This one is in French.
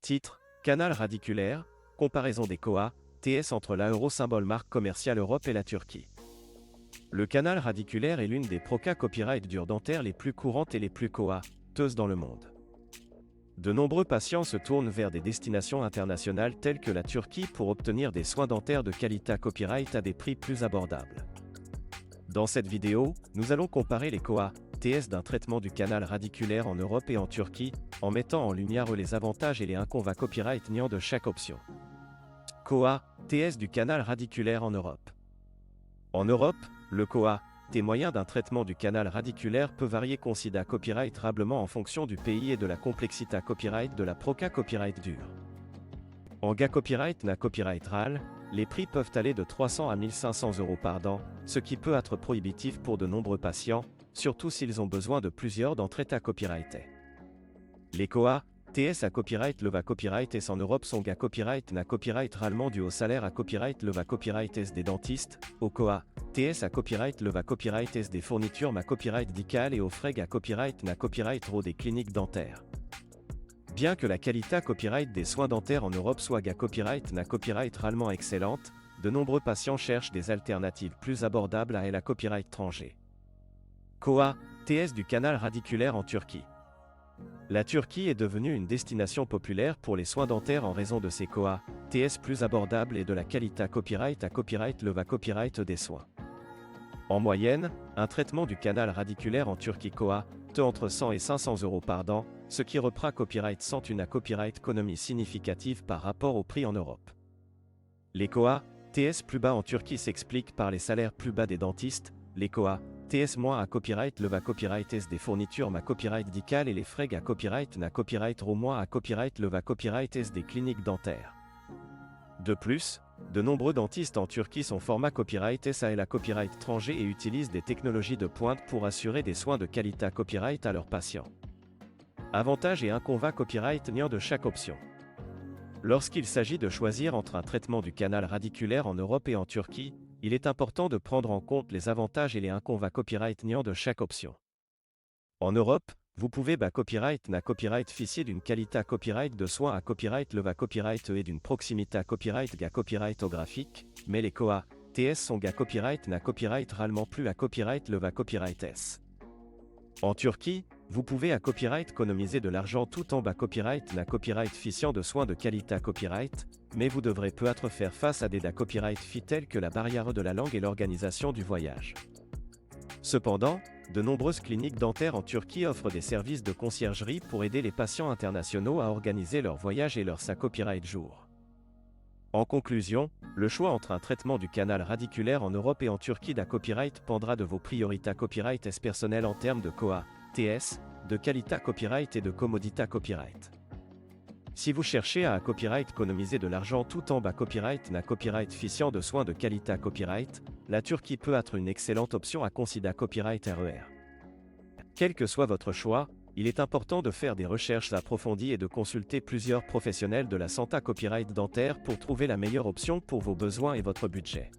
Titre, Canal radiculaire, comparaison des COA, TS entre la euro symbole marque commerciale Europe et la Turquie. Le canal radiculaire est l'une des procas copyright dures dentaires les plus courantes et les plus coûteuses dans le monde. De nombreux patients se tournent vers des destinations internationales telles que la Turquie pour obtenir des soins dentaires de qualité copyright à des prix plus abordables. Dans cette vidéo, nous allons comparer les COA, TS d'un traitement du canal radiculaire en Europe et en Turquie, en mettant en lumière les avantages et les inconvénients copyright niant de chaque option. COA, TS du canal radiculaire en Europe. En Europe, le COA, T moyen d'un traitement du canal radiculaire peut varier considérablement en fonction du pays et de la complexité copyright de la proca copyright dure. En GA copyright na copyright RAL, les prix peuvent aller de 300 à 1500 € par dent, ce qui peut être prohibitif pour de nombreux patients, surtout s'ils ont besoin de plusieurs d'entre eux à copyrighter. Les COA, TS à copyright leva copyright S en Europe sont GA copyright na copyright RALement dû au salaire à copyright leva copyright S des dentistes, au COA, TS à copyright leva copyright S des fournitures ma copyright dical et aux frais GA copyright na copyright RO des cliniques dentaires. Bien que la qualité copyright des soins dentaires en Europe soit GA copyright na copyright RALement excellente, de nombreux patients cherchent des alternatives plus abordables à la copyright étranger. COA, TS du canal radiculaire en Turquie. La Turquie est devenue une destination populaire pour les soins dentaires en raison de ses COA, TS plus abordables et de la qualité copyright à copyright leva copyright des soins. En moyenne, un traitement du canal radiculaire en Turquie COA, te entre 100 et 500 € par dent, ce qui reprend copyright sans une copyright économie significative par rapport au prix en Europe. Les COA, TS plus bas en Turquie s'expliquent par les salaires plus bas des dentistes, les COA, TS moins à copyright leva copyright S des fournitures ma copyright dical et les frais à copyright na copyright RO moins à copyright leva copyright S des cliniques dentaires. De plus, de nombreux dentistes en Turquie sont format copyright S à la copyright étranger et utilisent des technologies de pointe pour assurer des soins de qualité copyright à leurs patients. Avantages et inconvénients copyright niant de chaque option. Lorsqu'il s'agit de choisir entre un traitement du canal radiculaire en Europe et en Turquie, il est important de prendre en compte les avantages et les inconvénients copyright niant de chaque option. En Europe, vous pouvez copyright na copyright ficier d'une qualité copyright de soins à copyright leva copyright et d'une proximité copyright GA copyright au graphique, mais les COA, TS sont GA copyright na copyright RALement plus à copyright leva copyright S. En Turquie, vous pouvez copyright économiser de l'argent tout en copyright na copyright ficiant de soins de qualité copyright, mais vous devrez peut-être faire face à des copyright fi tels que la barrière de la langue et l'organisation du voyage. Cependant, de nombreuses cliniques dentaires en Turquie offrent des services de conciergerie pour aider les patients internationaux à organiser leur voyage et leur copyright jour. En conclusion, le choix entre un traitement du canal radiculaire en Europe et en Turquie copyright dépendra de vos priorités copyright S personnelles en termes de COA, TS, de qualité copyright et de commodité copyright. Si vous cherchez à copyright économiser de l'argent tout en copyright na copyright ficiant de soins de qualité copyright, la Turquie peut être une excellente option à considérer copyright RER. Quel que soit votre choix, il est important de faire des recherches approfondies et de consulter plusieurs professionnels de la santé copyright dentaire pour trouver la meilleure option pour vos besoins et votre budget.